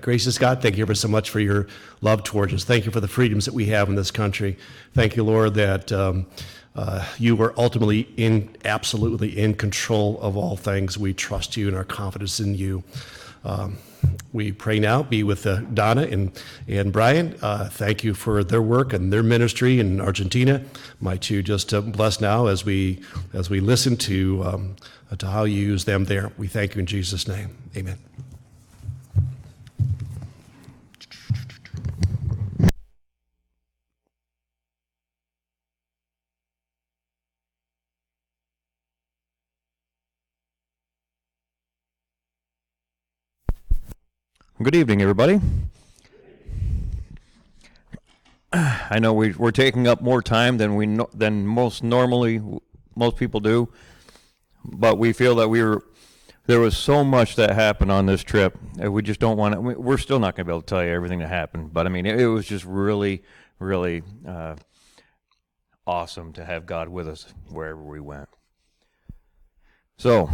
Gracious God, thank you ever so much for your love towards us. Thank you for the freedoms that we have in this country. Thank you, Lord, that you are ultimately absolutely in control of all things. We trust you and our confidence in you. We pray now, be with Donna and Brian. Thank you for their work and their ministry in Argentina. Might you just bless now as we listen to how you use them there. We thank you in Jesus' name. Amen. Good evening, everybody. I know we're taking up more time than most people do, but we feel that there was so much that happened on this trip. We just don't want to. We're still not going to be able to tell you everything that happened, but I mean, it was just really, really awesome to have God with us wherever we went. So,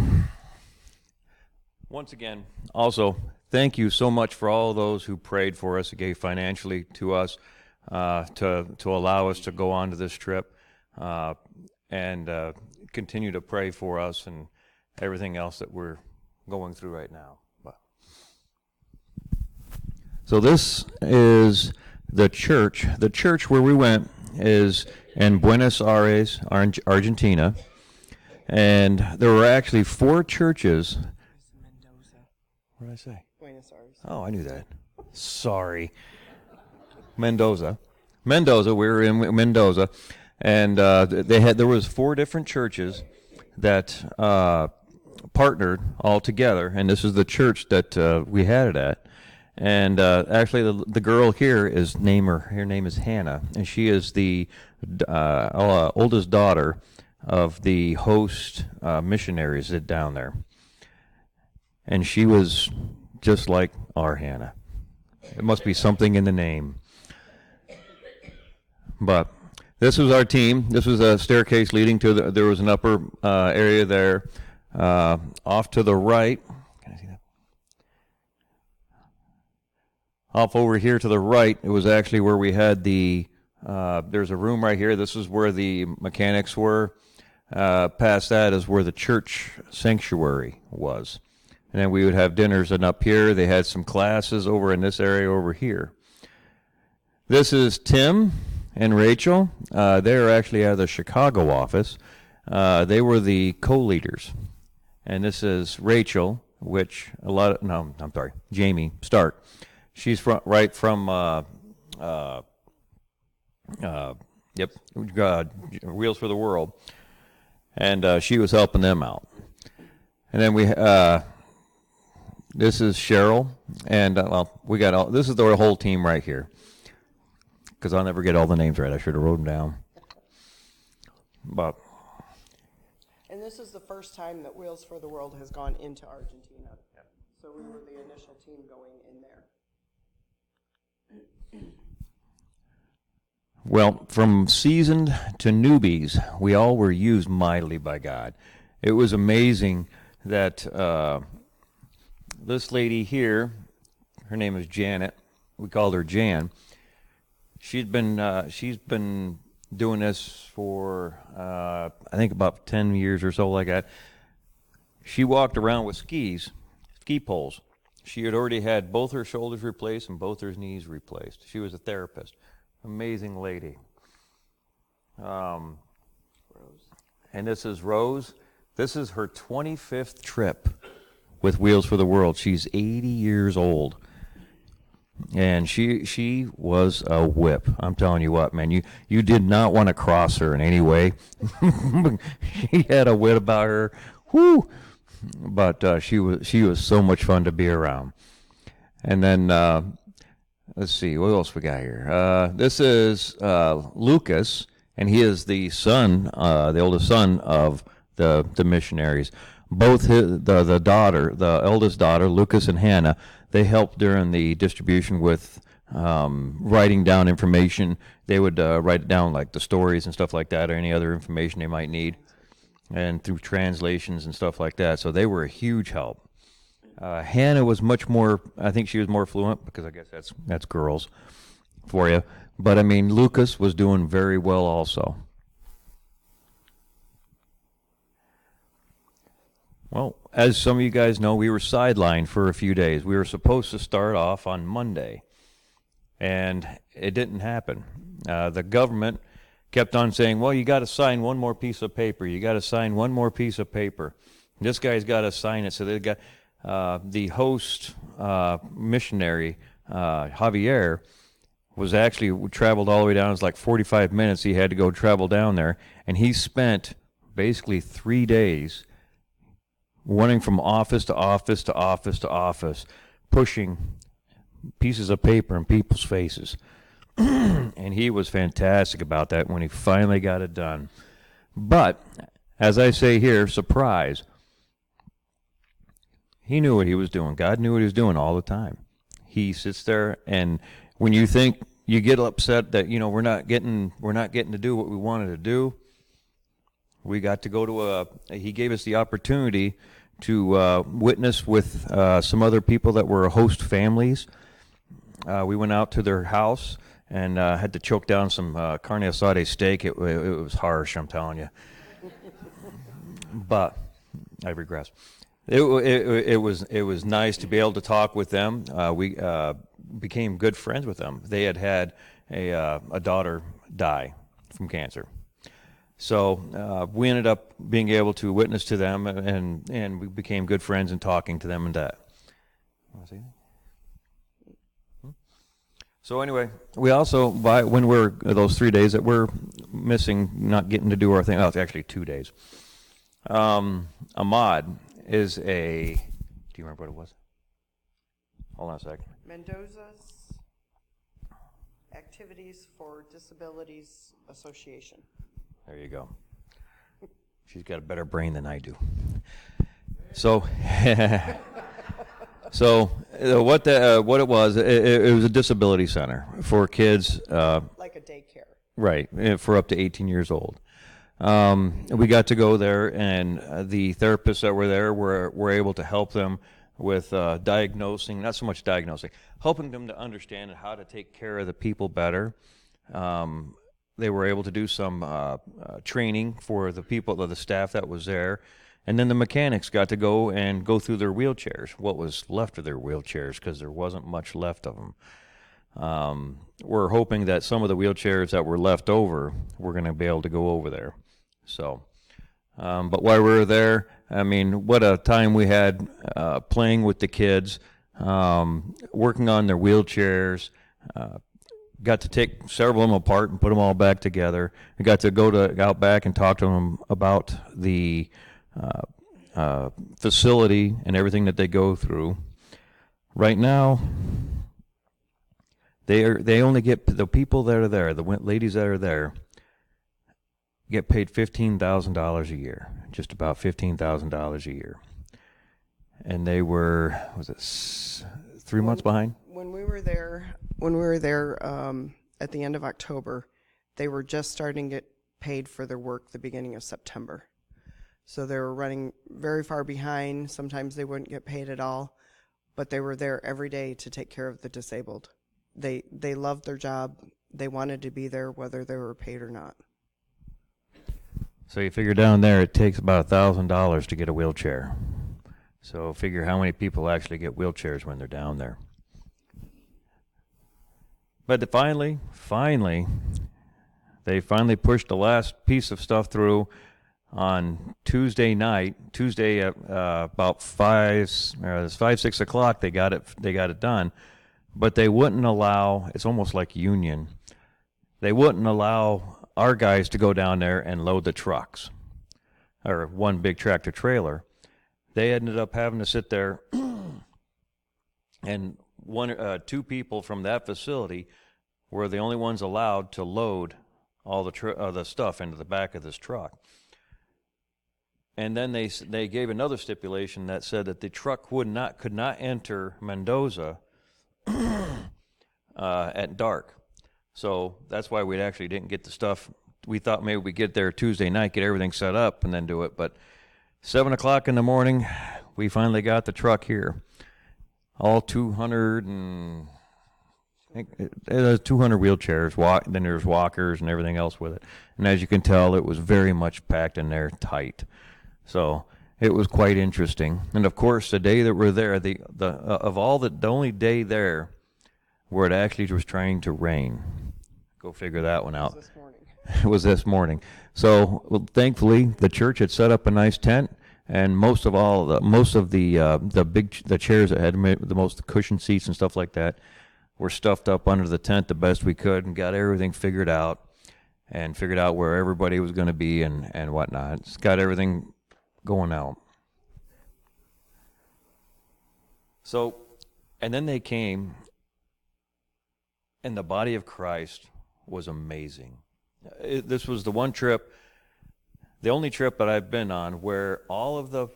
once again, also, thank you so much for all those who prayed for us, gave financially to us to allow us to go on to this trip and continue to pray for us and everything else that we're going through right now. So this is the church. The church where we went is in Buenos Aires, Argentina, and there were actually 4 churches. What did I say? Buenos Aires. Oh, I knew that. Sorry. Mendoza. We were in Mendoza, and there was 4 different churches that partnered all together, and this is the church that we had it at. And actually, the girl here her name is Hannah, and she is the oldest daughter of the host missionaries down there. And she was just like our Hannah. It must be something in the name. But this was our team. This was a staircase leading to there was an upper area there. Off to the right. Can I see that? Off over here to the right, it was actually where we had there's a room right here. This is where the mechanics were. Past that is where the church sanctuary was. And then we would have dinners, and up here they had some classes over in this area over here. This is Tim and Rachel. They're actually out of the Chicago office. They were the co-leaders. And this is Rachel, Jamie Stark. She's from Wheels for the World. And she was helping them out. And then this is Cheryl, and we got this is the whole team right here, because I'll never get all the names right. I should have wrote them down. And this is the first time that Wheels for the World has gone into Argentina. Yep. So we were the initial team going in there. Well, from seasoned to newbies, we all were used mightily by God. It was amazing that this lady here, her name is Janet. We called her Jan. She's been doing this for I think about 10 years or so, like that. She walked around with ski poles. She had already had both her shoulders replaced and both her knees replaced. She was a therapist. Amazing lady. Rose. And this is Rose. This is her 25th trip with Wheels for the World. She's 80 years old. And she was a whip. I'm telling you what, man. You did not want to cross her in any way. She had a wit about her. Whoo! But she was so much fun to be around. And then let's see, what else we got here? This is Lucas, and he is the oldest son of the missionaries. Both the eldest daughter, Lucas and Hannah, they helped during the distribution with writing down information. They would write it down, like the stories and stuff like that, or any other information they might need, and through translations and stuff like that. So they were a huge help. Hannah was much more, I think she was more fluent, because I guess that's girls for you. But I mean, Lucas was doing very well also. Well, as some of you guys know, we were sidelined for a few days. We were supposed to start off on Monday, and it didn't happen. The government kept on saying, well, you got to sign one more piece of paper. You got to sign one more piece of paper. This guy's got to sign it. So they got the host missionary, Javier, was actually traveled all the way down. It was like 45 minutes he had to go travel down there, and he spent basically 3 days running from office to office to office to office, pushing pieces of paper in people's faces. And he was fantastic about that when he finally got it done. But, as I say here, surprise, he knew what he was doing. God knew what he was doing all the time. He sits there, and when you think you get upset that, you know, we're not getting to do what we wanted to do, we got to go to he gave us the opportunity to witness with some other people that were host families. We went out to their house and had to choke down some carne asada steak. It was harsh, I'm telling you. But I regress. It was nice to be able to talk with them. We became good friends with them. They had a daughter die from cancer. So we ended up being able to witness to them, and we became good friends and talking to them and that. Want to say anything? So anyway, we also, when we're those 3 days that we're missing, not getting to do our thing, it's actually 2 days. Ahmad is do you remember what it was? Hold on a second. Mendoza's Activities for Disabilities Association. There you go. She's got a better brain than I do. So, what it was, it was a disability center for kids. Like a daycare. Right, for up to 18 years old. We got to go there, and the therapists that were there were able to help them with diagnosing, not so much diagnosing, helping them to understand how to take care of the people better. They were able to do some training for the staff that was there. And then the mechanics got to go through their wheelchairs, what was left of their wheelchairs, because there wasn't much left of them. We're hoping that some of the wheelchairs that were left over, we're going to be able to go over there. So, but while we were there, I mean, what a time we had playing with the kids, working on their wheelchairs. Got to take several of them apart and put them all back together. We got to go out back and talk to them about the facility and everything that they go through. Right now, they only get, the people that are there, the ladies that are there, get paid $15,000 a year, just about $15,000 a year. And they were, was it 3 months behind? When we were there at the end of October, they were just starting to get paid for their work the beginning of September. So they were running very far behind. Sometimes they wouldn't get paid at all, but they were there every day to take care of the disabled. They loved their job. They wanted to be there whether they were paid or not. So you figure down there it takes about $1,000 to get a wheelchair. So figure how many people actually get wheelchairs when they're down there. But finally, they pushed the last piece of stuff through on Tuesday at about 6 o'clock. They got it done, but they wouldn't allow. It's almost like union. They wouldn't allow our guys to go down there and load the trucks, or one big tractor trailer. They ended up having to sit there, and two people from that facility were the only ones allowed to load all the stuff into the back of this truck. And then they gave another stipulation that said that the truck could not enter Mendoza at dark. So that's why we actually didn't get the stuff. We thought maybe we'd get there Tuesday night, get everything set up, and then do it. But 7 o'clock in the morning, we finally got the truck here. all 200 and I think 200 wheelchairs. Then there's walkers and everything else with it. And as you can tell, it was very much packed in there tight. So it was quite interesting. And of course, the day that we're there, the only day there where it actually was trying to rain. Go figure that one out. This morning. It was this morning. So thankfully, the church had set up a nice tent, and most of the chairs that had the most cushion seats and stuff like that were stuffed up under the tent the best we could, and got everything figured out, and figured out where everybody was going to be and whatnot. It's got everything going out. So, and then they came, and the body of Christ was amazing. This was the one trip, the only trip that I've been on where all of the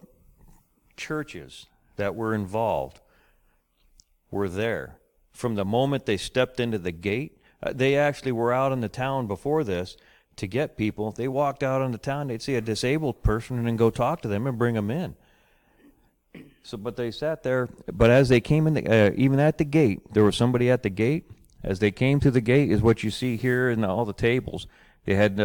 churches that were involved were there. From the moment they stepped into the gate, they actually were out in the town before this to get people. They walked out on the town, they'd see a disabled person and then go talk to them and bring them in. So, but they sat there, but as they came in, even at the gate, there was somebody at the gate. As they came to the gate is what you see here in all the tables. They had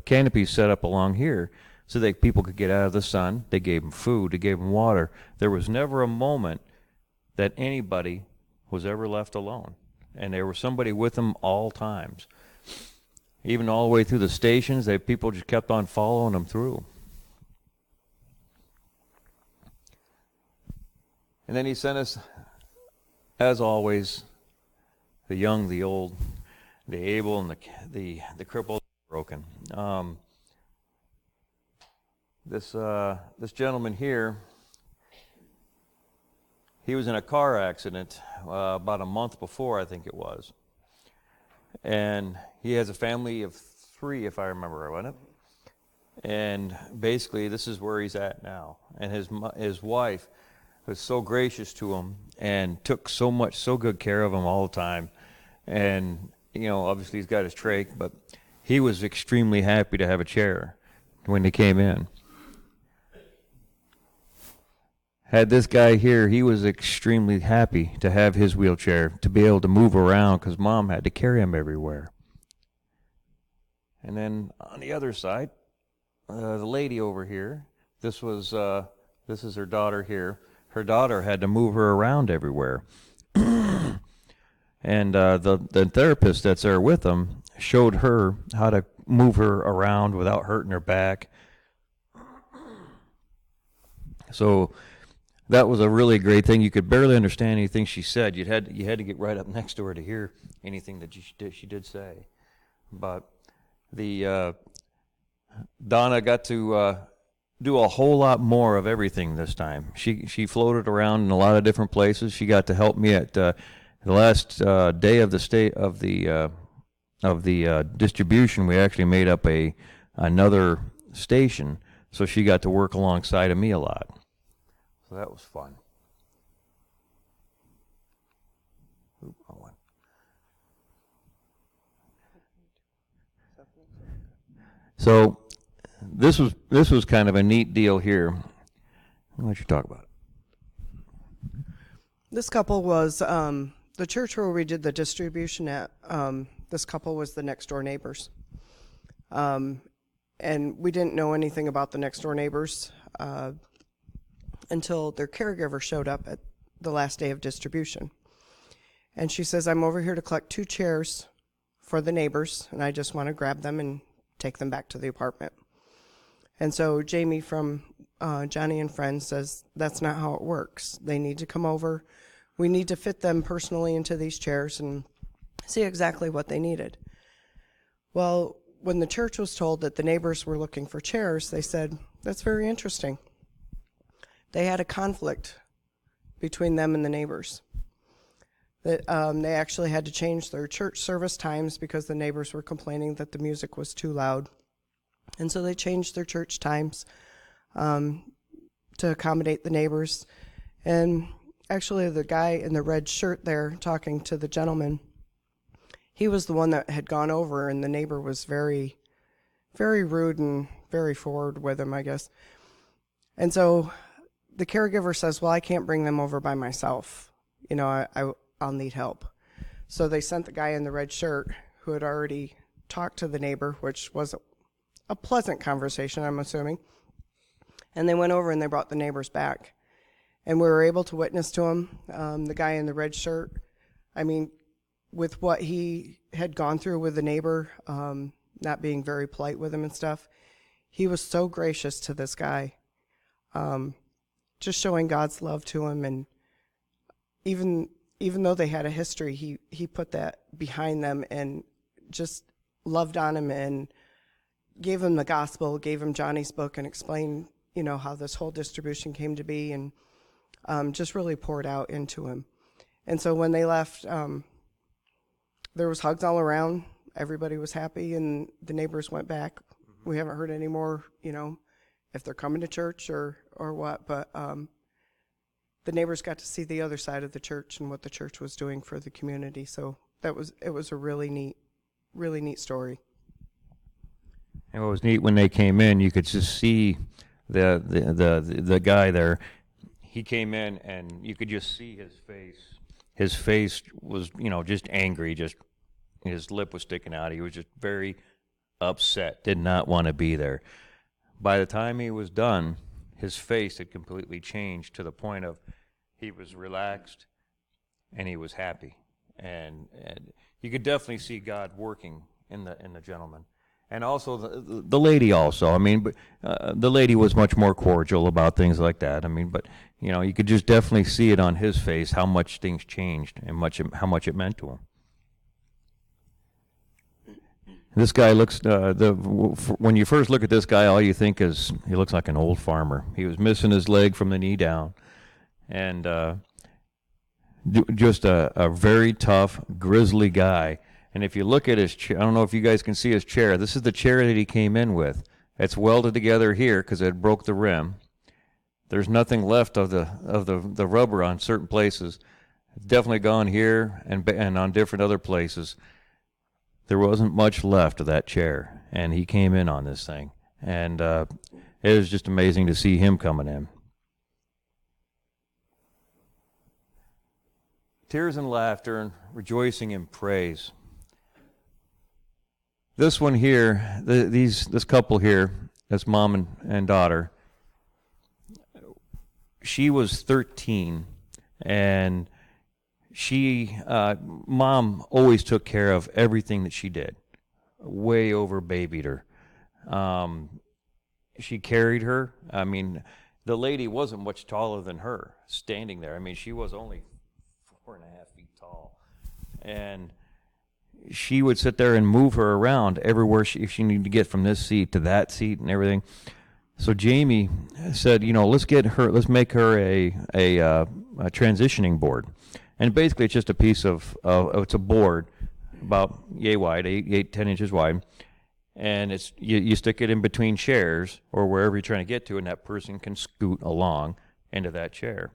canopies set up along here so that people could get out of the sun. They gave them food. They gave them water. There was never a moment that anybody was ever left alone. And there was somebody with them all times. Even all the way through the stations, people just kept on following them through. And then he sent us, as always, the young, the old, the able, and the crippled, the broken. This gentleman here, he was in a car accident about a month before, I think it was. And he has a family of 3, if I remember right, wasn't it? And basically, this is where he's at now. And his wife was so gracious to him and took so good care of him all the time. And, obviously he's got his trach, but he was extremely happy to have a chair when he came in. Had this guy here, he was extremely happy to have his wheelchair, to be able to move around because Mom had to carry him everywhere. And then on the other side, the lady over here, this is her daughter here. Her daughter had to move her around everywhere. And the therapist that's there with them showed her how to move her around without hurting her back. So that was a really great thing. You could barely understand anything she said. You had to get right up next to her to hear anything that she did say. But Donna got to do a whole lot more of everything this time. She floated around in a lot of different places. She got to help me at the last day of the distribution. We actually made up another station, so she got to work alongside of me a lot. So that was fun. So this was kind of a neat deal here. I'll let you talk about it. This couple was the church where we did the distribution at. This couple was the next door neighbors. And we didn't know anything about the next door neighbors until their caregiver showed up at the last day of distribution. And she says, I'm over here to collect 2 chairs for the neighbors, and I just want to grab them and take them back to the apartment. And so Jamie from Johnny and Friends says, that's not how it works. They need to come over. We need to fit them personally into these chairs and see exactly what they needed. Well, when the church was told that the neighbors were looking for chairs, they said, that's very interesting. They had a conflict between them and the neighbors. That they actually had to change their church service times because the neighbors were complaining that the music was too loud. And so they changed their church times to accommodate the neighbors. And actually the guy in the red shirt there talking to the gentleman, he was the one that had gone over, and the neighbor was very, very rude and very forward with him, I guess. And so the caregiver says, well, I can't bring them over by myself. You know, I'll need help. So they sent the guy in the red shirt who had already talked to the neighbor, which was a pleasant conversation, I'm assuming. And they went over and they brought the neighbors back. And we were able to witness to him, the guy in the red shirt. I mean, with what he had gone through with the neighbor, not being very polite with him and stuff, he was so gracious to this guy, just showing God's love to him. And even though they had a history, he put that behind them and just loved on him and gave him the gospel, gave him Johnny's book, and explained, you know, how this whole distribution came to be, and just really poured out into him. And so when they left, there was hugs all around. Everybody was happy, and the neighbors went back. We haven't heard any more, you know, if they're coming to church or what, but the neighbors got to see the other side of the church and what the church was doing for the community. So it was a really neat story. And what was neat when they came in, you could just see the guy there. He came in, and you could just see his face. His face was, you know, just angry. Just his lip was sticking out. He was just very upset. Did not want to be there. By the time he was done, his face had completely changed to the point of he was relaxed and he was happy. And you could definitely see God working in the gentleman. And also the lady also. I mean, the lady was much more cordial about things like that. I mean, but, you know, you could just definitely see it on his face how much things changed and how much it meant to him. This guy looks, when you first look at this guy, all you think is he looks like an old farmer. He was missing his leg from the knee down. And just a very tough, grizzly guy. And if you look at his chair, I don't know if you guys can see his chair. This is the chair that he came in with. It's welded together here because it broke the rim. There's nothing left of the rubber on certain places. It's definitely gone here and on different other places. There wasn't much left of that chair, and he came in on this thing. And it was just amazing to see him coming in. Tears and laughter and rejoicing in praise. This one here, this couple here, this mom and daughter, she was 13, and mom always took care of everything that she did, way over babied her. She carried her. I mean, the lady wasn't much taller than her, standing there. I mean, she was only 4.5 feet tall, and she would sit there and move her around everywhere if she needed to get from this seat to that seat and everything. So Jamie said, you know, let's make her a transitioning board. And basically it's just a piece of it's a board about yay wide, 10 inches wide. And it's you stick it in between chairs or wherever you're trying to get to, and that person can scoot along into that chair.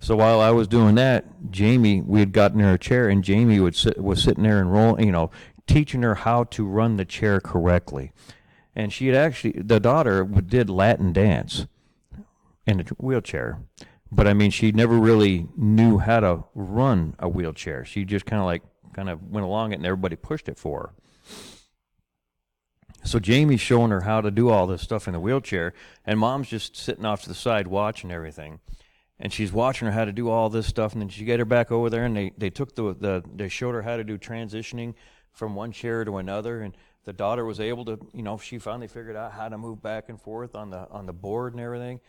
So while I was doing that, we had gotten her a chair, and Jamie was sitting there and teaching her how to run the chair correctly. And the daughter did Latin dance in a wheelchair. But I mean, she never really knew how to run a wheelchair. She just kind of went along it, and everybody pushed it for her. So Jamie's showing her how to do all this stuff in the wheelchair, and mom's just sitting off to the side watching everything. And she's watching her how to do all this stuff, and then she got her back over there, and they took they showed her how to do transitioning from one chair to another, and the daughter was able to, she finally figured out how to move back and forth on the board and everything.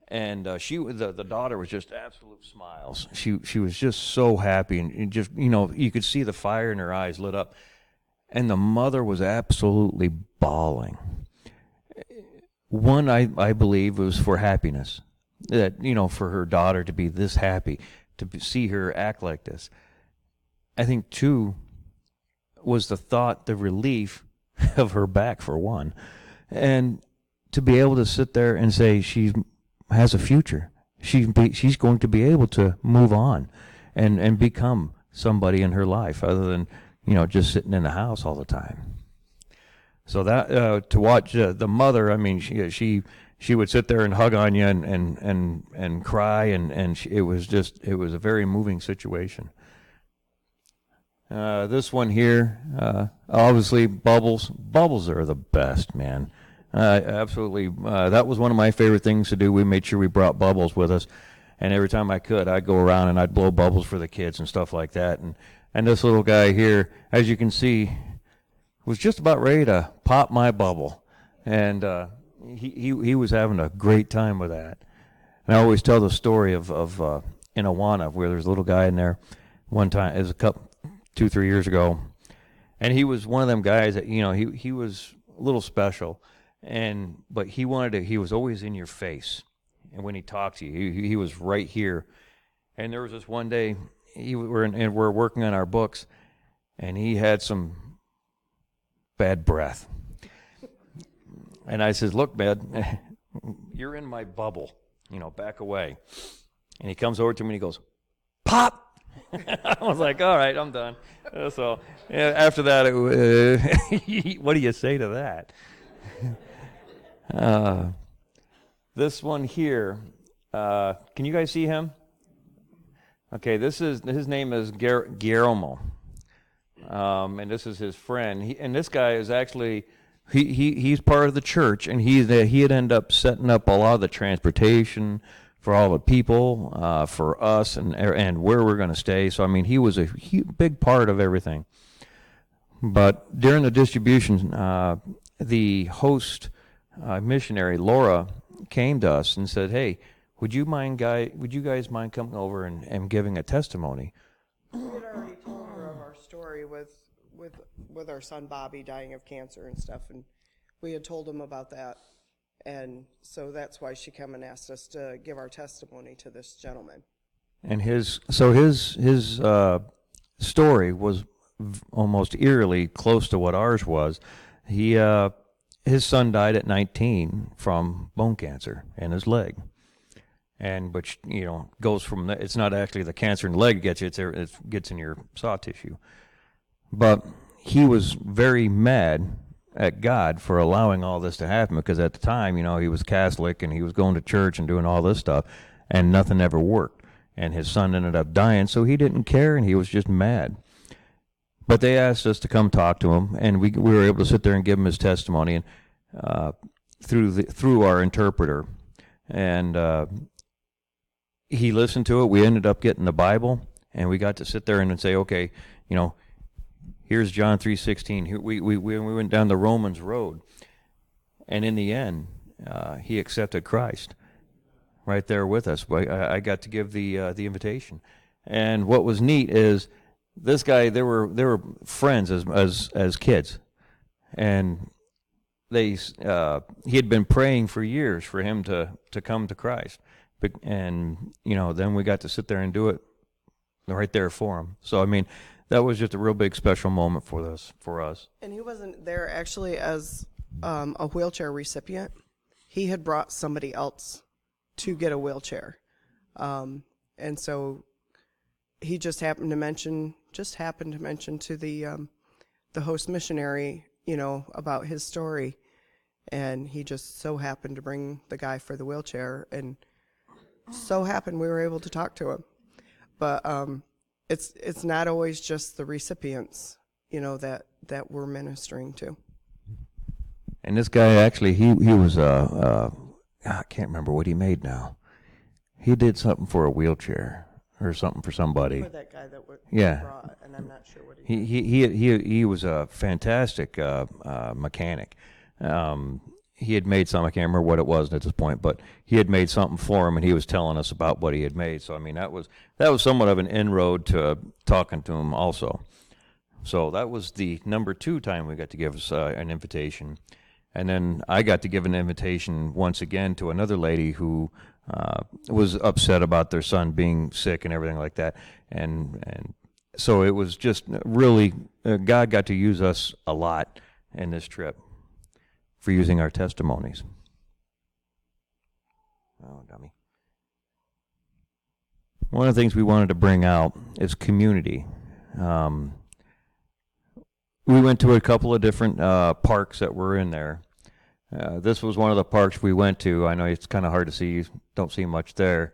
And the daughter was just absolute smiles. She was just so happy, and just you could see the fire in her eyes lit up, and the mother was absolutely bawling. One, I believe, was for happiness. That, for her daughter to be this happy, to see her act like this. I think, two, was the relief of her back, for one. And to be able to sit there and say she has a future. She's going to be able to move on and become somebody in her life other than, just sitting in the house all the time. So that to watch the mother, I mean, she she would sit there and hug on you and cry, it was a very moving situation. This one here, obviously Bubbles. Bubbles are the best, man. Absolutely. That was one of my favorite things to do. We made sure we brought Bubbles with us. And every time I could, I'd go around and I'd blow bubbles for the kids and stuff like that. And this little guy here, as you can see, was just about ready to pop my bubble. And he was having a great time with that. And I always tell the story of in Awana, where there's a little guy in there one time. It was 2-3 years ago. And he was one of them guys that, he was a little special. But he was always in your face. And when he talked to you, he was right here. And there was this one day, we're working on our books, and he had some bad breath. And I says, look, man, you're in my bubble, back away. And he comes over to me and he goes, pop! I was like, all right, I'm done. So after that, what do you say to that? This one here, can you guys see him? Okay, his name is Guillermo, and this is his friend. And this guy is actually, he's part of the church, and he had ended up setting up a lot of the transportation for all the people, for us, and where we're going to stay. So, I mean, he was a big part of everything. But during the distribution, the host missionary, Laura, came to us and said, hey, would you guys mind coming over and giving a testimony? We had already told her of our story with our son Bobby dying of cancer and stuff, and we had told him about that. And so that's why she came and asked us to give our testimony to this gentleman. And his story was almost eerily close to what ours was. His son died at 19 from bone cancer in his leg. But goes from that. It's not actually the cancer in the leg gets you, it gets in your soft tissue. But he was very mad at God for allowing all this to happen, because at the time, he was Catholic and he was going to church and doing all this stuff, and nothing ever worked. And his son ended up dying, so he didn't care, and he was just mad. But they asked us to come talk to him, and we were able to sit there and give him his testimony, and through our interpreter, and he listened to it. We ended up getting the Bible, and we got to sit there and say, okay, here's John 3:16. We went down the Romans road, and in the end, he accepted Christ right there with us. I got to give the invitation, and what was neat is, this guy, they were friends as kids, and he had been praying for years for him to come to Christ, and then we got to sit there and do it right there for him. So I mean, that was just a real big special moment for us. And he wasn't there actually as a wheelchair recipient. He had brought somebody else to get a wheelchair, and so he just happened to mention to the host missionary, about his story, and he just so happened to bring the guy for the wheelchair, and so happened we were able to talk to him. But it's not always just the recipients, that we're ministering to. And this guy actually, he was I can't remember what he made now. He did something for a wheelchair or something for somebody. For that guy that brought, and I'm not sure what he was a fantastic mechanic. He had made something, I can't remember what it was at this point, but he had made something for him, and he was telling us about what he had made. So I mean, that was somewhat of an inroad to talking to him also. So that was the number 2 time we got to give us an invitation. And then I got to give an invitation once again to another lady who was upset about their son being sick and everything like that. And so it was just really, God got to use us a lot in this trip for using our testimonies. Oh, dummy. One of the things we wanted to bring out is community. We went to a couple of different parks that were in there. This was one of the parks we went to. I know it's kind of hard to see. You don't see much there.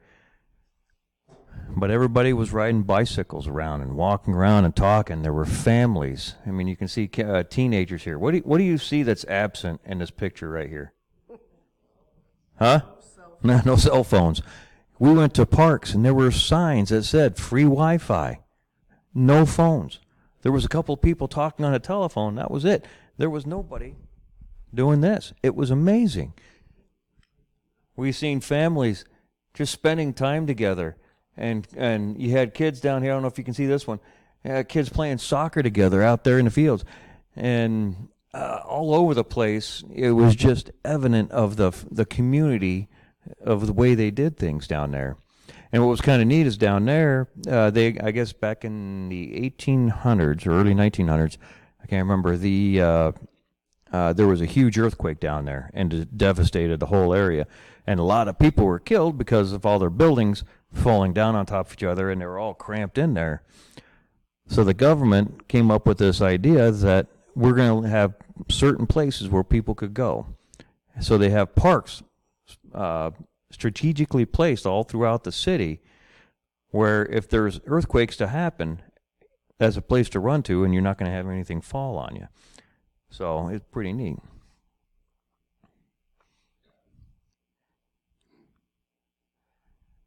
But everybody was riding bicycles around and walking around and talking. There were families. I mean, you can see teenagers here. What do you see that's absent in this picture right here? Huh? No cell phones. We went to parks, and there were signs that said free Wi-Fi, no phones. There was a couple of people talking on a telephone. That was it. There was nobody doing this. It was amazing. We seen families just spending time together, and you had kids down here. I don't know if you can see this one. Kids playing soccer together out there in the fields, and all over the place. It was just evident of the community, of the way they did things down there. And what was kind of neat is down there, I guess back in the 1800s or early 1900s, I can't remember, there was a huge earthquake down there and it devastated the whole area. And a lot of people were killed because of all their buildings falling down on top of each other, and they were all cramped in there. So the government came up with this idea that we're going to have certain places where people could go. So they have parks strategically placed all throughout the city, where if there's earthquakes to happen, that's a place to run to, and you're not going to have anything fall on you. So it's pretty neat.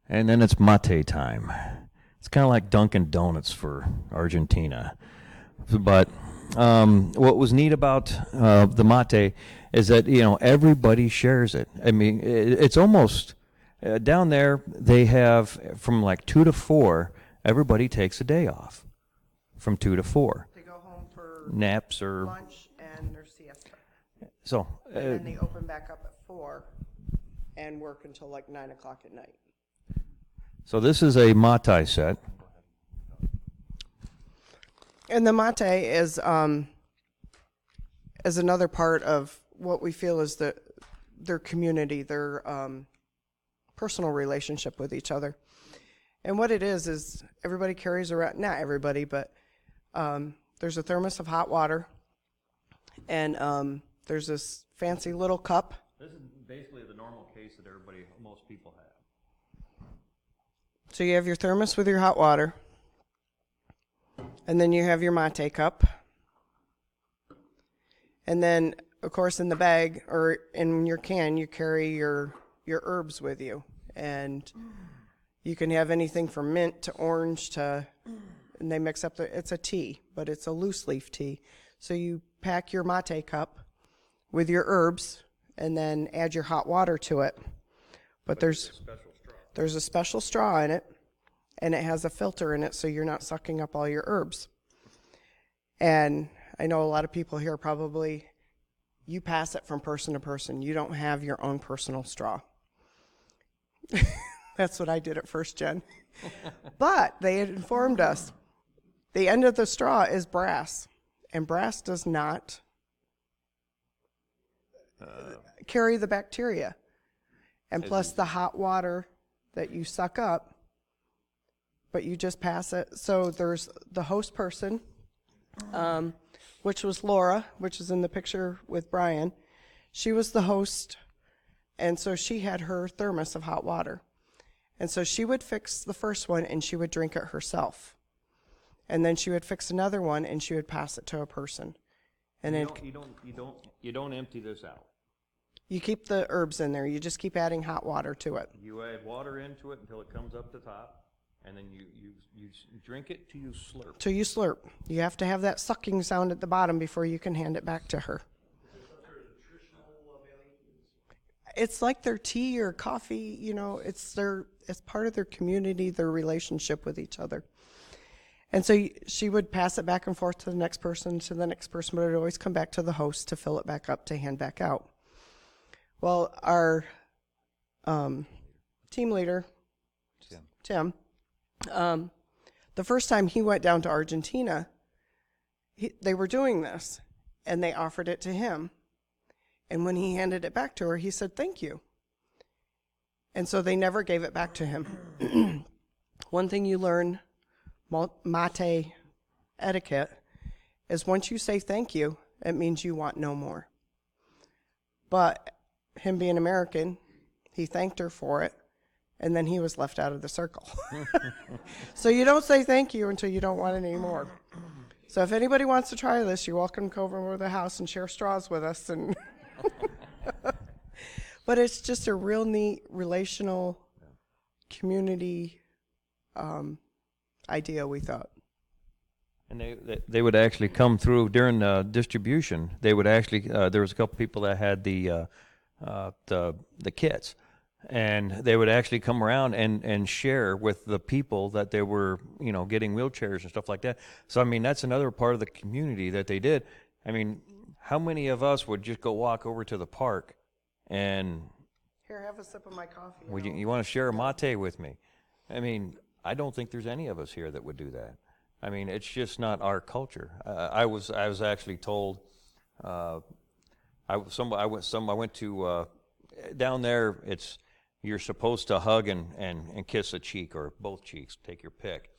And then it's mate time. It's kind of like Dunkin' Donuts for Argentina. But what was neat about the mate is that, everybody shares it. I mean, it's almost, down there, they have from like 2 to 4, everybody takes a day off from 2 to 4. They go home for Naps or lunch and their siesta. So. And then they open back up at 4 and work until like 9 o'clock at night. So this is a mate set. And the mate is another part of what we feel is their community, their personal relationship with each other. And what it is everybody carries around, not everybody, but there's a thermos of hot water, and there's this fancy little cup. This is basically the normal case that most people have. So you have your thermos with your hot water, and then you have your mate cup. And then, of course, in the bag or in your can, you carry your herbs with you. And you can have anything from mint to orange to, and they mix up it's a tea, but it's a loose leaf tea. So you pack your mate cup with your herbs and then add your hot water to it. But there's a special straw in it, and it has a filter in it so you're not sucking up all your herbs. And I know a lot of people here probably, you pass it from person to person. You don't have your own personal straw. That's what I did at first, Jen. But they had informed us the end of the straw is brass, and brass does not carry the bacteria. And plus the hot water that you suck up, but you just pass it. So there's the host person, which was Laura, which is in the picture with Brian. She was the host, and so she had her thermos of hot water. And so she would fix the first one, and she would drink it herself. And then she would fix another one, and she would pass it to a person. And You don't empty this out. You keep the herbs in there. You just keep adding hot water to it. You add water into it until it comes up to top, and then you drink it till you slurp. Till you slurp. You have to have that sucking sound at the bottom before you can hand it back to her. It's like their tea or coffee, it's part of their community, their relationship with each other. And so she would pass it back and forth to the next person, but it would always come back to the host to fill it back up to hand back out. Well, our team leader, Tim, the first time he went down to Argentina, they were doing this, and they offered it to him. And when he handed it back to her, he said, "Thank you." And so they never gave it back to him. One thing you learn, mate etiquette, is once you say thank you, it means you want no more. But him being American, he thanked her for it, and then he was left out of the circle. So you don't say thank you until you don't want it anymore. So if anybody wants to try this, you're welcome to come over to the house and share straws with us. And but it's just a real neat relational community idea, we thought. And they would actually come through during distribution. They would actually there was a couple people that had the kits, and they would actually come around and share with the people that they were getting wheelchairs and stuff like that. So I mean that's another part of the community that they did. I mean, how many of us would just go walk over to the park and Here, have a sip of my coffee. would you want to share a mate with me? I mean, I don't think there's any of us here that would do that. I mean, it's just not our culture. I was actually told. I went to down there. You're supposed to hug and kiss a cheek or both cheeks. Take your pick.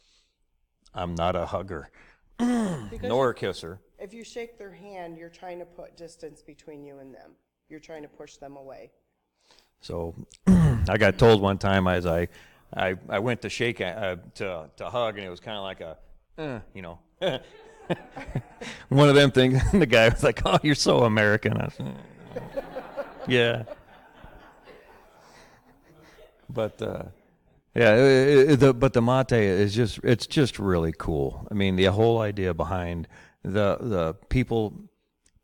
I'm not a hugger, nor a kisser. If you shake their hand, you're trying to put distance between you and them. You're trying to push them away. So I got told one time as I went to shake to hug, and it was kind of like a one of them things. The guy was like, "Oh, you're so American." I said, yeah. But but the mate is just really cool. I mean, the whole idea behind the people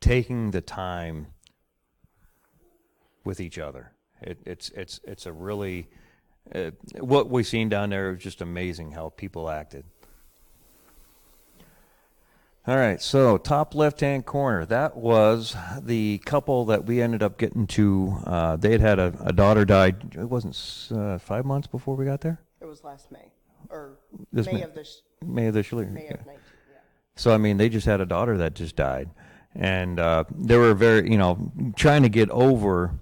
taking the time with each other. It's a really what we've seen down there is just amazing how people acted. All right, so top left-hand corner, that was the couple that we ended up getting to. They had a daughter died. It wasn't 5 months before we got there? It was last May, or This May May. of this May of this year. May Yeah. of 19. Yeah. So, I mean, they just had a daughter that just died. And they were very, trying to get over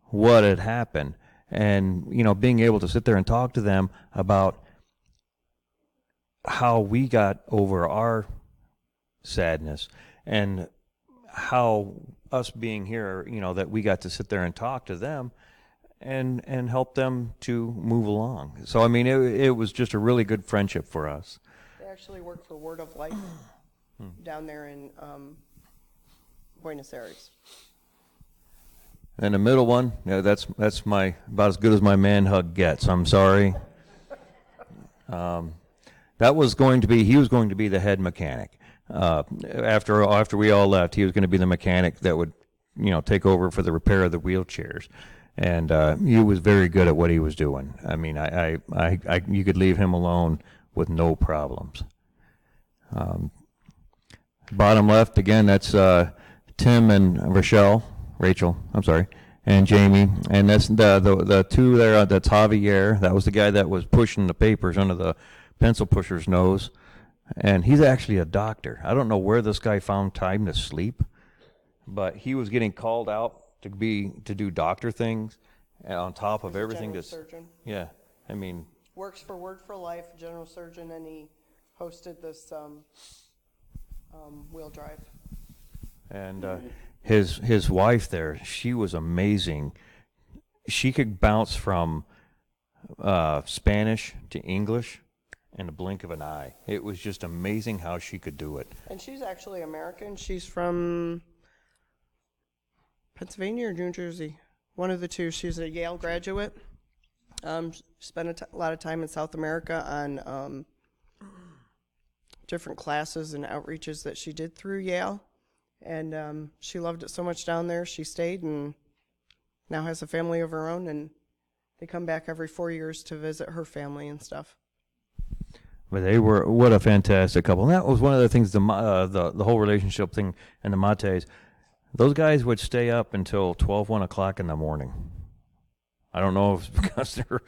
what had happened. And, being able to sit there and talk to them about how we got over our sadness and how us being here, that we got to sit there and talk to them and help them to move along. So, I mean, it was just a really good friendship for us. They actually work for Word of Life down there in Buenos Aires. And the middle one, that's my about as good as my man hug gets. I'm sorry. He was going to be the head mechanic. After we all left, he was going to be the mechanic that would, take over for the repair of the wheelchairs. And he was very good at what he was doing. I mean, you could leave him alone with no problems. Bottom left again, that's Tim and Rachel, I'm sorry, and Jamie, and that's the two there. That's Javier. That was the guy that was pushing the papers under the pencil pusher's nose, and he's actually a doctor. I don't know where this guy found time to sleep, but he was getting called out to do doctor things, and on top of everything. General surgeon. Yeah, I mean, Works for Word for Life, general surgeon, and he hosted this wheel drive. and his wife there, she was amazing. She could bounce from Spanish to English in a blink of an eye. It was just amazing how she could do it. And she's actually American. She's from Pennsylvania or New Jersey, one of the two. She's a Yale graduate. Spent a lot of time in South America on different classes and outreaches that she did through Yale. And she loved it so much down there, she stayed and now has a family of her own. And they come back every 4 years to visit her family and stuff. But they were, what a fantastic couple. And that was one of the things, the whole relationship thing and the mates. Those guys would stay up until 1 o'clock in the morning. I don't know if it's because they're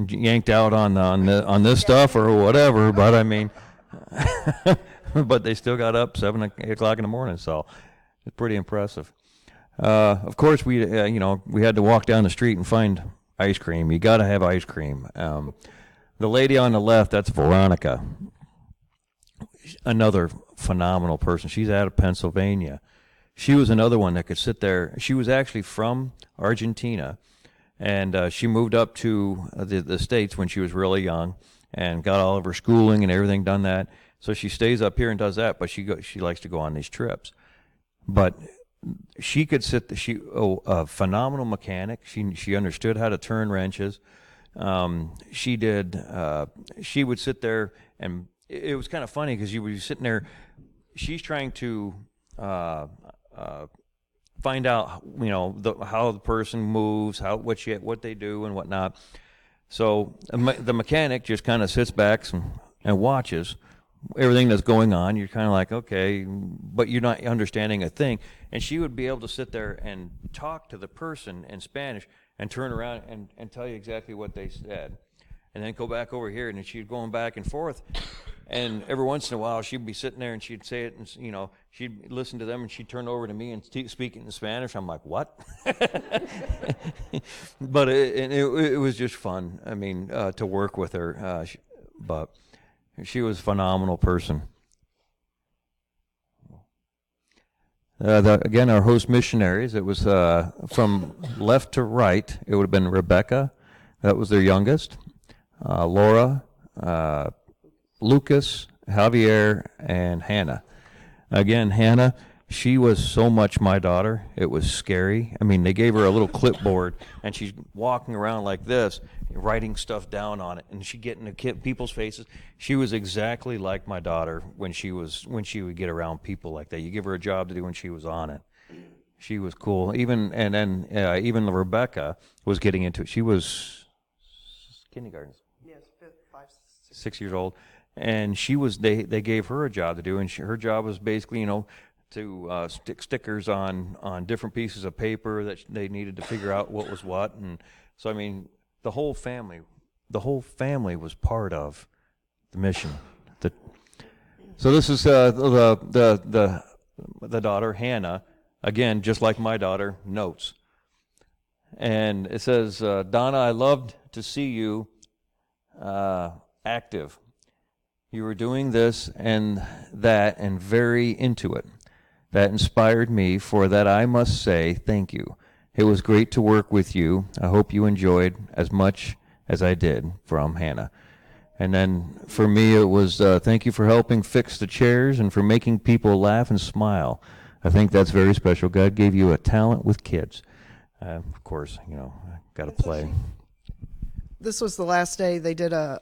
yanked out on this stuff or whatever, but I mean, but they still got up 8 o'clock in the morning, so it's pretty impressive. Of course, we had to walk down the street and find ice cream. You got to have ice cream. The lady on the left, that's Veronica, another phenomenal person. She's out of Pennsylvania. she was another one that could sit there. She was actually from Argentina, and she moved up to the States when she was really young and got all of her schooling and everything done that. So she stays up here and does that, but she likes to go on these trips. But she could a phenomenal mechanic. She understood how to turn wrenches. She would sit there, and it was kind of funny because you were sitting there. She's trying to find out, how the person moves, what they do and whatnot. So the mechanic just kind of sits back and watches everything that's going on. You're kind of like, okay, but you're not understanding a thing. And she would be able to sit there and talk to the person in Spanish and turn around and tell you exactly what they said. And then go back over here, and then she'd going back and forth. And every once in a while, she'd be sitting there and she'd say it, and she'd listen to them, and she'd turn over to me and speak in Spanish. I'm like, what? But it was just fun. I mean, to work with her. But she was a phenomenal person. Again, our host missionaries, it was from left to right. It would have been Rebecca. That was their youngest. Laura, Lucas, Javier, and Hannah. Again, Hannah, she was so much my daughter. It was scary. I mean, they gave her a little clipboard, and she's walking around like this, writing stuff down on it, and she'd get into people's faces. She was exactly like my daughter when she would get around people like that. You give her a job to do, and she was on it. She was cool. Even Rebecca was getting into it. She was kindergarten. Yes, 5, 6 years old, and they gave her a job to do, and her job was basically to stick stickers on different pieces of paper that they needed to figure out what was what. And so I mean the whole family was part of the mission. So this is the daughter Hannah, again, just like my daughter, notes. And it says, Donna, I loved to see you active. You were doing this and that and very into it. That inspired me, for that I must say thank you. It was great to work with you. I hope you enjoyed as much as I did. From Hannah. And then for me it was thank you for helping fix the chairs and for making people laugh and smile. I think that's very special. God gave you a talent with kids. Of course, got to play. This was the last day they did a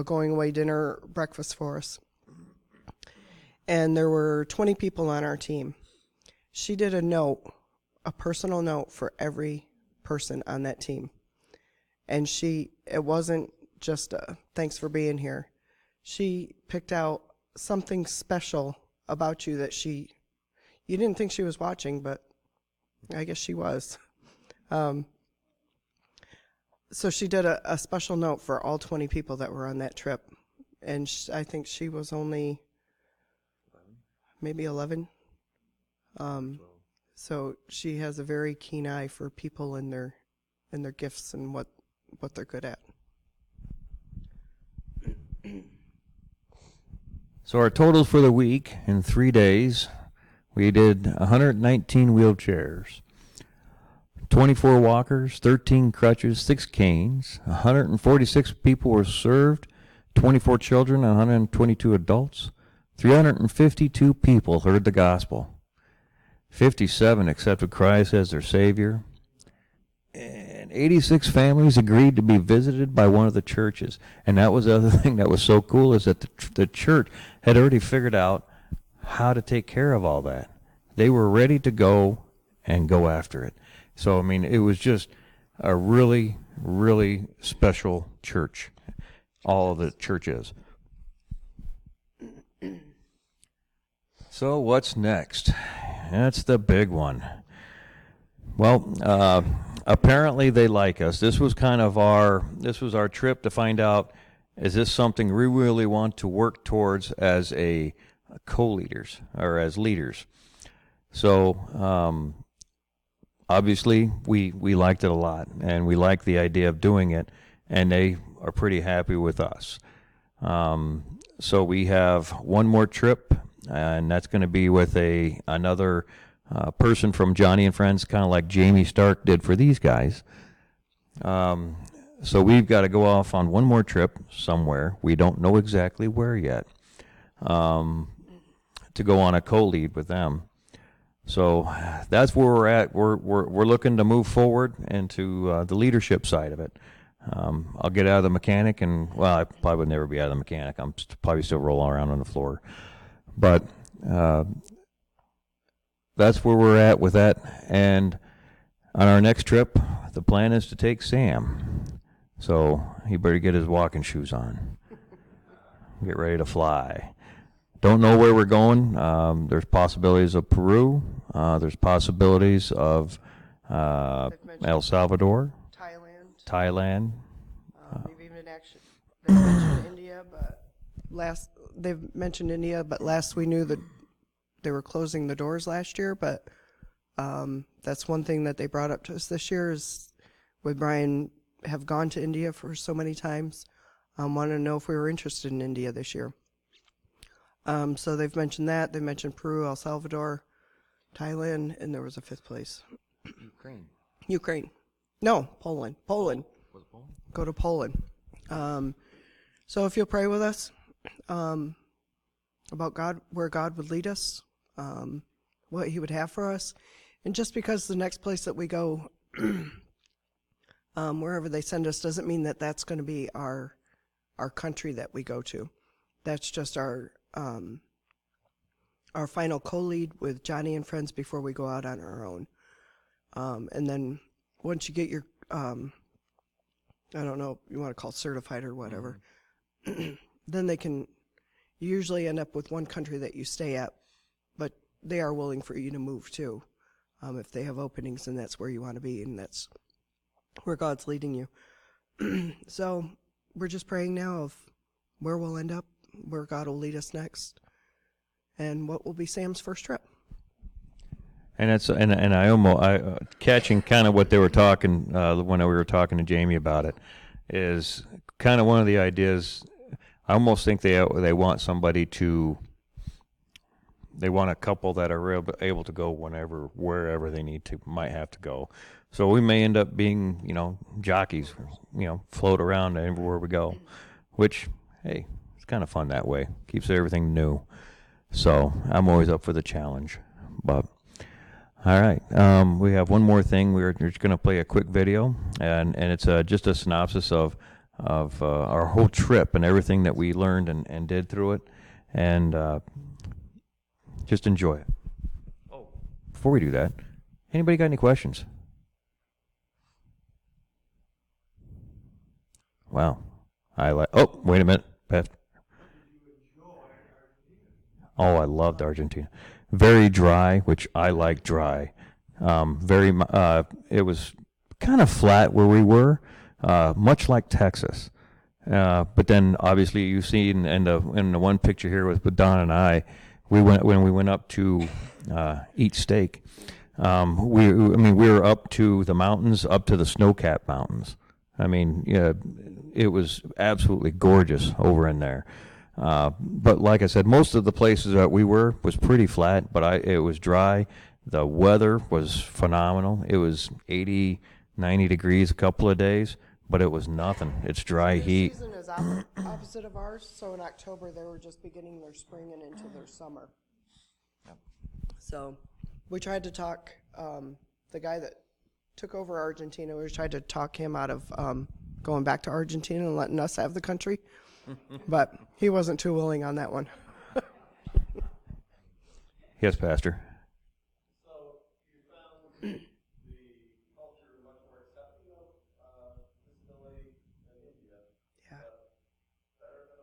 going away dinner breakfast for us. And there were 20 people on our team. She did a personal note for every person on that team. And it wasn't just a thanks for being here. She picked out something special about you that you didn't think she was watching, but I guess she was. So she did a special note for all 20 people that were on that trip. And I think she was only maybe 11. So she has a very keen eye for people and their gifts and what they're good at. So our totals for the week in 3 days, we did 119 wheelchairs, 24 walkers, 13 crutches, 6 canes, 146 people were served, 24 children, 122 adults, 352 people heard the gospel, 57 accepted Christ as their Savior, and 86 families agreed to be visited by one of the churches. And that was the other thing that was so cool, is that the church had already figured out how to take care of all that. They were ready to go after it. So, I mean, it was just a really, really special church. All of the church is. So what's next? That's the big one. Well, apparently they like us. This was our trip to find out, is this something we really want to work towards as a co-leaders or as leaders? So obviously we liked it a lot, and we liked the idea of doing it, and they are pretty happy with us. So we have one more trip, and that's going to be with another person from Johnny and Friends, kind of like Jamie Stark did for these guys. So we've got to go off on one more trip somewhere. We don't know exactly where yet, to go on a co-lead with them. So that's where we're at. We're looking to move forward into the leadership side of it. I'll get out of the mechanic, and well, I probably would never be out of the mechanic. I'm probably still rolling around on the floor, but that's where we're at with that. And on our next trip, the plan is to take Sam. So he better get his walking shoes on. Get ready to fly. Don't know where we're going. There's possibilities of Peru. There's possibilities of El Salvador, Thailand. They've even they've mentioned India, but last we knew that they were closing the doors last year. But that's one thing that they brought up to us this year is, with Brian have gone to India for so many times, wanted to know if we were interested in India this year. So they've mentioned that. They mentioned Peru, El Salvador, Thailand, and there was a fifth place. Ukraine. No, Poland. Poland. Was it Poland? Go to Poland. So if you'll pray with us about God, where God would lead us, what He would have for us, and just because the next place that we go, wherever they send us, doesn't mean that that's going to be our country that we go to. That's just our final co-lead with Johnny and Friends before we go out on our own. And then once you get your, I don't know, you want to call certified or whatever, then you usually end up with one country that you stay at, but they are willing for you to move too. If they have openings and that's where you want to be, and that's where God's leading you. So we're just praying now of where we'll end up, where God will lead us next, and what will be Sam's first trip. And it's I catching kind of what they were talking when we were talking to Jamie about it, is kind of one of the ideas. I almost think they want somebody to. They want a couple that are able to go wherever they might have to go. So we may end up being, jockeys, float around everywhere we go, which, hey, it's kind of fun that way. Keeps everything new. So I'm always up for the challenge. But all right, we have one more thing. We're just going to play a quick video, and it's just a synopsis of our whole trip and everything that we learned and did through it, and just enjoy it. Oh, before we do that, anybody got any questions? Wow. Oh, wait a minute, Pat. Oh, I loved Argentina. Very dry, which I like dry. It was kind of flat where we were, much like Texas. But then, obviously, you see in the one picture here with Don and I, when we went up to eat steak. We were up to the mountains, up to the snow-capped mountains. I mean, it was absolutely gorgeous over in there. But like I said, most of the places that we were was pretty flat, but it was dry. The weather was phenomenal. It was 80, 90 degrees a couple of days, but it was nothing. It's dry heat. The season is opposite of ours, so in October they were just beginning their spring and into their summer. Yep. So we tried to talk, the guy that took over Argentina, we tried to talk him out of going back to Argentina and letting us have the country. But he wasn't too willing on that one. Yes, Pastor. So you found the culture much more accepting of disability than India. Yeah. Better than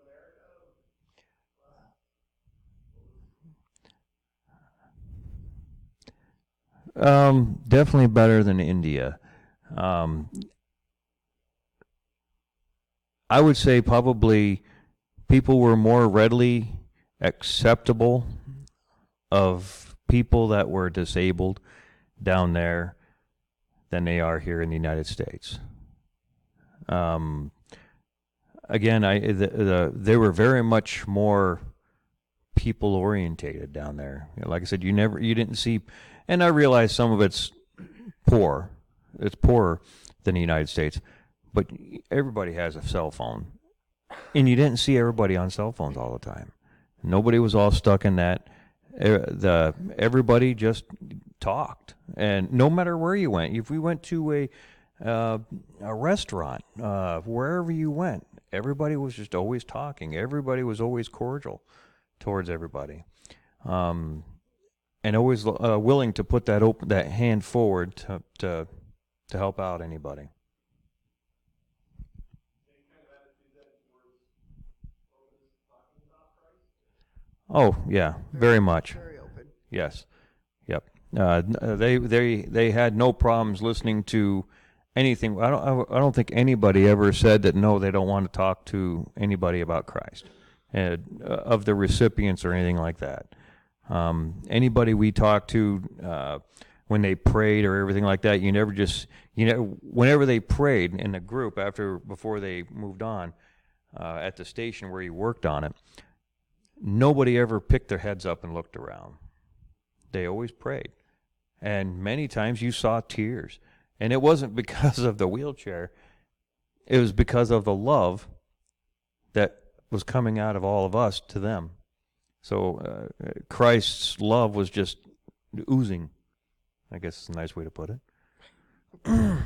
America? Definitely better than India. I would say probably people were more readily acceptable of people that were disabled down there than they are here in the United States. Again, they were very much more people orientated down there. Like I said, you didn't see, and I realize some of it's poor. It's poorer than the United States, but everybody has a cell phone, and you didn't see everybody on cell phones all the time. Nobody was all stuck in that. Everybody just talked, and no matter where you went, if we went to a restaurant, wherever you went, everybody was just always talking. Everybody was always cordial towards everybody, and always willing to put that hand forward to help out anybody. Oh yeah, very much. Very open. Yes. Yep. They had no problems listening to anything. I don't think anybody ever said that no, they don't want to talk to anybody about Christ, of the recipients or anything like that. Anybody we talked to when they prayed or everything like that, whenever they prayed in a group before they moved on at the station where you worked on it, nobody ever picked their heads up and looked around. They always prayed. And many times you saw tears. And it wasn't because of the wheelchair. It was because of the love that was coming out of all of us to them. So Christ's love was just oozing. I guess it's a nice way to put it. Anybody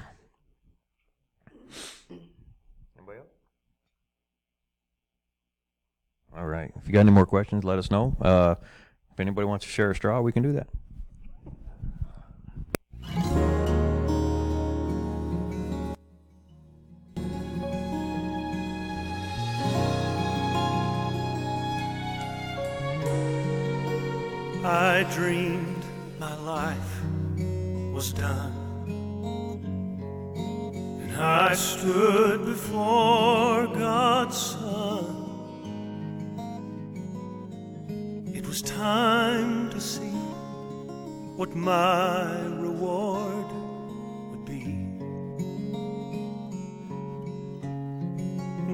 else? All right. If you got any more questions, let us know. If anybody wants to share a straw, we can do that. I dreamed my life was done, and I stood before God's Son. It was time to see what my reward would be.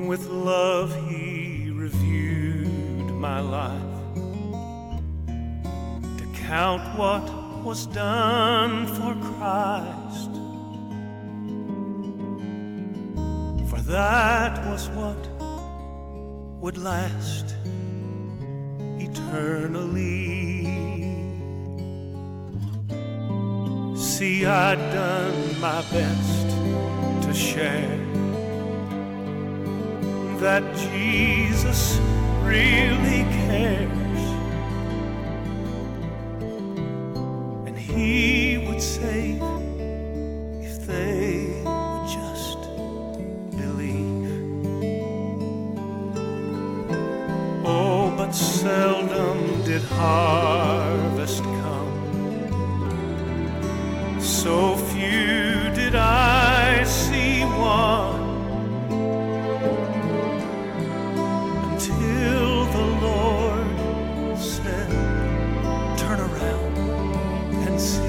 With love he reviewed my life, count what was done for Christ, for that was what would last eternally. See, I'd done my best to share that Jesus really cares. He would save if they would just believe. Oh, but seldom did harvest come, so few did I see one, until the Lord said, turn around and see.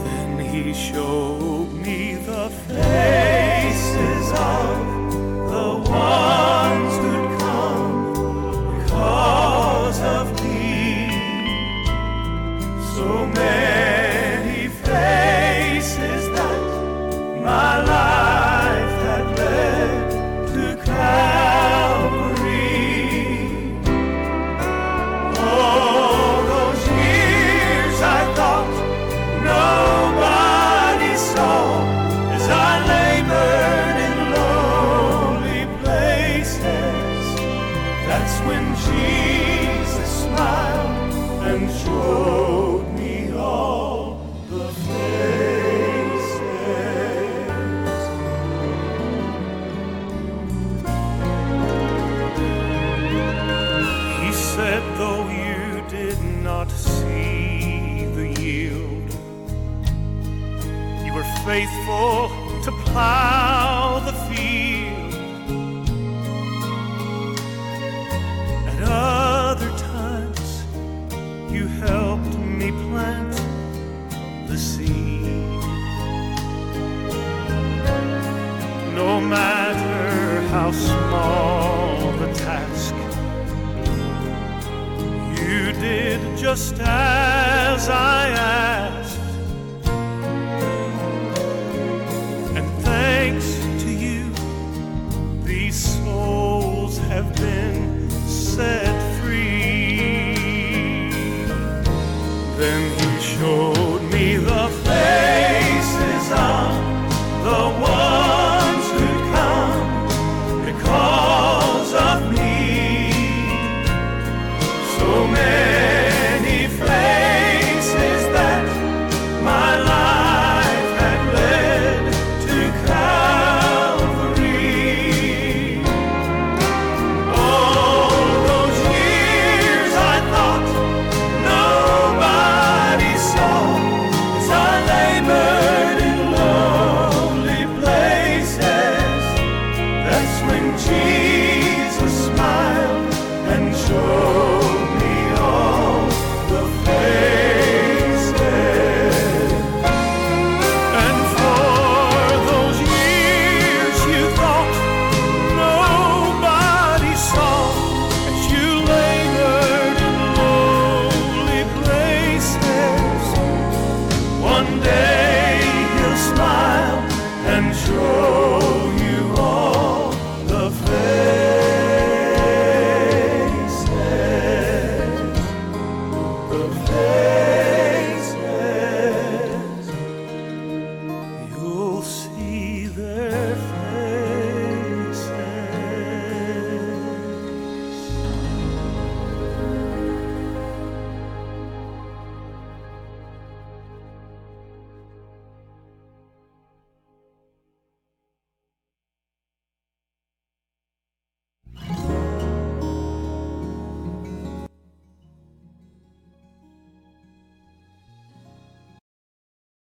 Then he showed me the faces of the ones who'd come because of me. So many faces that my life had led to Calvary. Nobody saw as I labored in lowly places. That's when Jesus smiled and showed me all the faces. He said, though you did not see the yield, you were faithful to plow the field. At other times, you helped me plant the seed. No matter how small the task, just as I